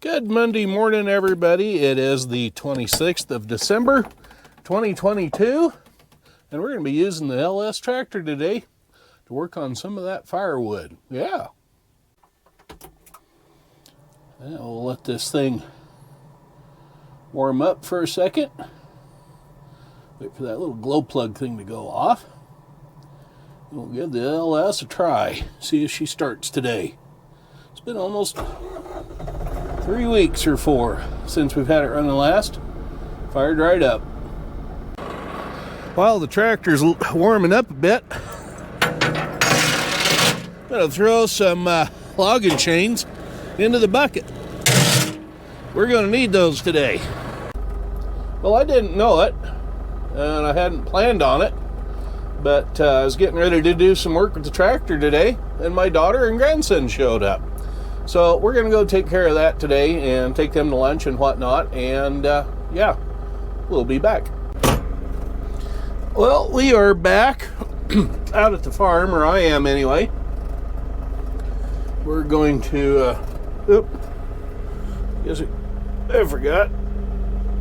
Good Monday morning, everybody. It is the 26th of December, 2022, and we're going to be using the LS tractor today to work on some of that firewood. Yeah. And we'll let this thing warm up for a second. Wait for that little glow plug thing to go off. And we'll give the LS a try. See if she starts today. It's been almost 3 weeks or 4 since we've had it running last. Fired right up. While the tractor's warming up a bit, I'm going to throw some logging chains into the bucket. We're going to need those today. Well, I didn't know it, and I hadn't planned on it, but I was getting ready to do some work with the tractor today, and my daughter and grandson showed up. So we're going to go take care of that today and take them to lunch and whatnot, and yeah, we'll be back. Well, we are back out at the farm, or I am anyway. We're going to, I forgot.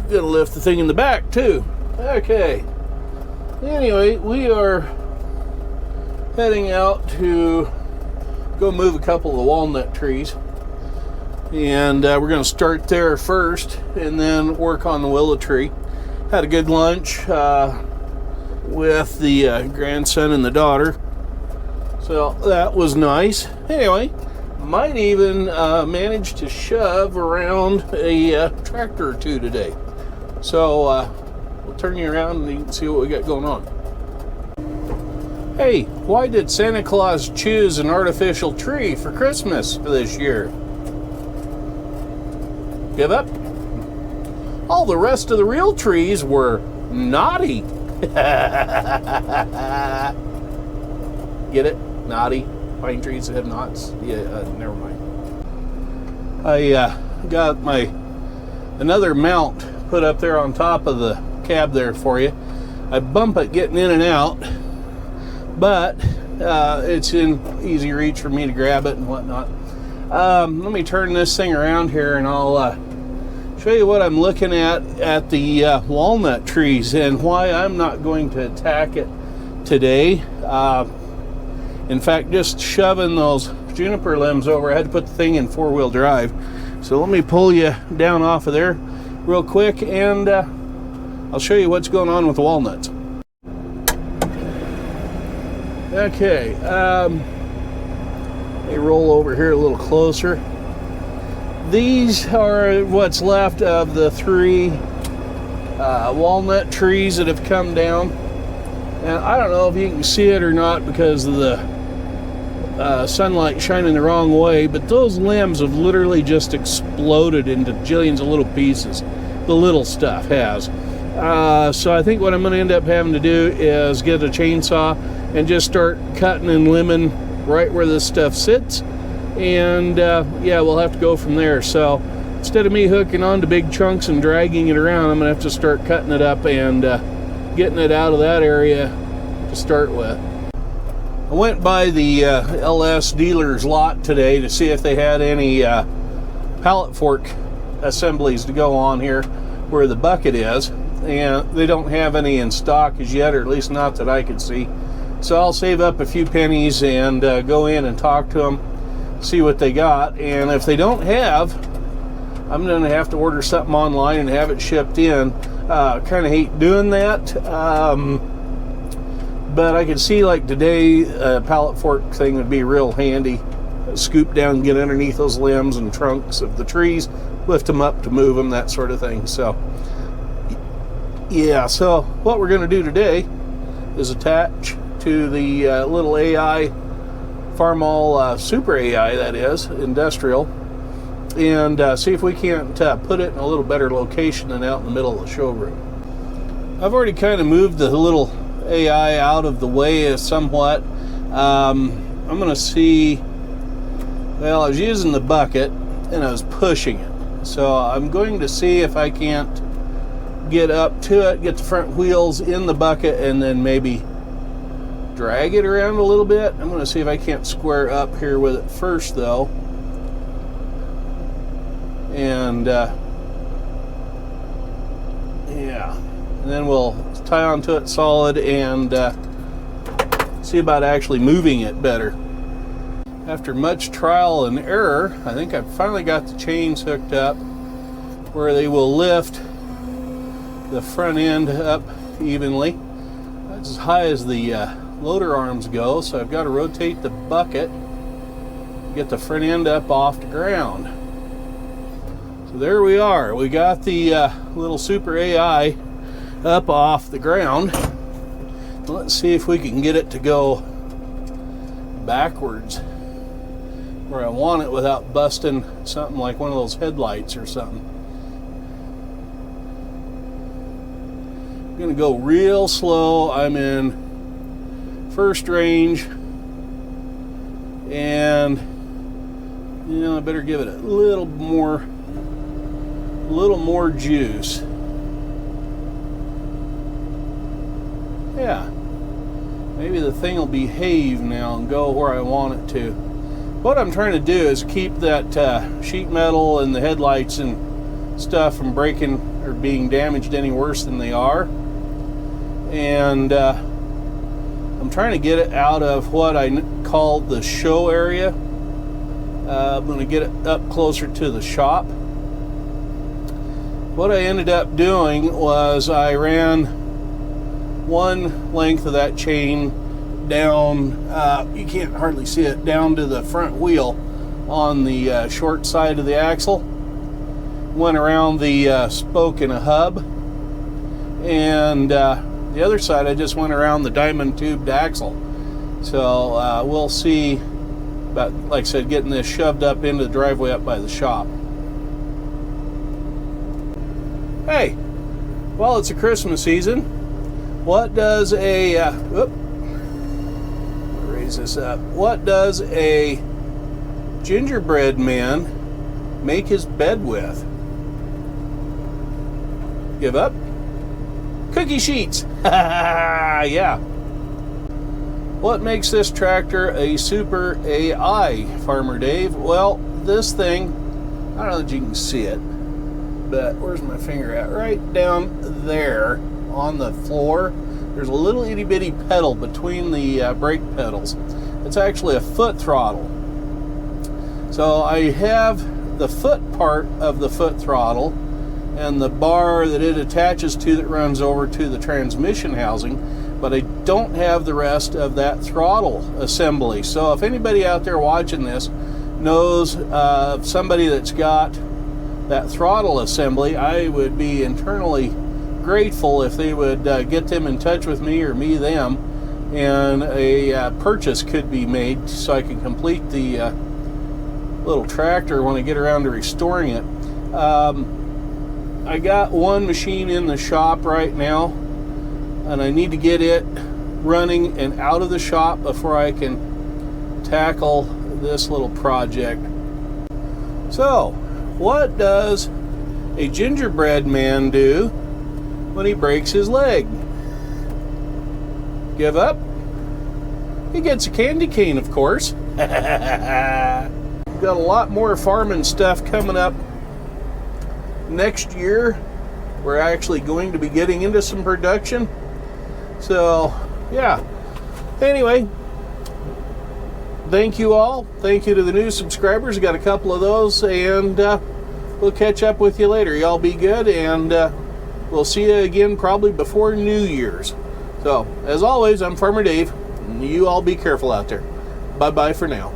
Gonna lift the thing in the back too. Okay. Anyway, we are heading out to go move a couple of the walnut trees, and we're going to start there first and then work on the willow tree. Had a good lunch with the grandson and the daughter, so that was nice. Anyway, might even manage to shove around a tractor or two today, so we'll turn you around and you can see what we got going on. Hey, why did Santa Claus choose an artificial tree for Christmas this year? Give up? All the rest of the real trees were naughty. Get it? Naughty. Pine trees that have knots. Yeah, never mind. I got another mount put up there on top of the cab there for you. I bump it getting in and out, but it's in easy reach for me to grab it and whatnot. Let me turn this thing around here and I'll show you what I'm looking at the walnut trees and why I'm not going to attack it today. In fact, just shoving those juniper limbs over, I had to put the thing in 4-wheel drive. So let me pull you down off of there real quick, and I'll show you what's going on with the walnuts. Okay, let me roll over here a little closer. These are what's left of the 3 walnut trees that have come down. And I don't know if you can see it or not because of the sunlight shining the wrong way, but those limbs have literally just exploded into jillions of little pieces. The little stuff has. So I think what I'm going to end up having to do is get a chainsaw and just start cutting and limbing right where this stuff sits. And yeah, we'll have to go from there. So instead of me hooking on to big chunks and dragging it around, I'm going to have to start cutting it up and getting it out of that area to start with. I went by the LS dealer's lot today to see if they had any pallet fork assemblies to go on here where the bucket is, and they don't have any in stock as yet, or at least not that I could see. So I'll save up a few pennies and go in and talk to them, see what they got, and if they don't have, I'm going to have to order something online and have it shipped in. Kind of hate doing that, but I could see like today a pallet fork thing would be real handy. Scoop down, get underneath those limbs and trunks of the trees, lift them up to move them, that sort of thing. So yeah, so what we're going to do today is attach to the little AI Farmall Super AI, that is, industrial, and see if we can't put it in a little better location than out in the middle of the showroom. I've already kind of moved the little AI out of the way somewhat. I'm going to see, well, I was using the bucket and I was pushing it. So I'm going to see if I can't get up to it, get the front wheels in the bucket, and then maybe drag it around a little bit. I'm going to see if I can't square up here with it first though. And And yeah, and then we'll tie onto it solid and see about actually moving it better. After much trial and error, I think I've finally got the chains hooked up where they will lift the front end up evenly. That's as high as the loader arms go, so I've got to rotate the bucket, get the front end up off the ground. So there we are. We got the little Super AI up off the ground. Let's see if we can get it to go backwards where I want it without busting something like one of those headlights or something. I'm gonna go real slow. I'm in first range, and I better give it a little more juice. Yeah, maybe the thing will behave now and go where I want it to. What I'm trying to do is keep that sheet metal and the headlights and stuff from breaking or being damaged any worse than they are. And I'm trying to get it out of what I call the show area. I'm going to get it up closer to the shop. What I ended up doing was I ran one length of that chain down, you can't hardly see it, down to the front wheel on the short side of the axle. Went around the spoke and a hub, and the other side I just went around the diamond tubed axle. So we'll see about, like I said, getting this shoved up into the driveway up by the shop. Hey, well, it's a Christmas season. What does a raise this up? What does a gingerbread man make his bed with? Give up? Cookie sheets. Yeah. What makes this tractor a Super AI, Farmer Dave? Well, this thing, I don't know if you can see it, but where's my finger at? Right down there on the floor. There's a little itty bitty pedal between the brake pedals. It's actually a foot throttle. So I have the foot part of the foot throttle and the bar that it attaches to that runs over to the transmission housing, but I don't have the rest of that throttle assembly. So if anybody out there watching this knows somebody that's got that throttle assembly, I would be internally grateful if they would get them in touch with me or me them, and a purchase could be made so I can complete the little tractor when I get around to restoring it. I got one machine in the shop right now, and I need to get it running and out of the shop before I can tackle this little project. So, what does a gingerbread man do when he breaks his leg? Give up? He gets a candy cane, of course. We've got a lot more farming stuff coming up next year. We're actually going to be getting into some production. So, yeah. Anyway, thank you all. Thank you to the new subscribers. Got a couple of those, and we'll catch up with you later. Y'all be good, and we'll see you again probably before New Year's. So, as always, I'm Farmer Dave. You all be careful out there. Bye-bye for now.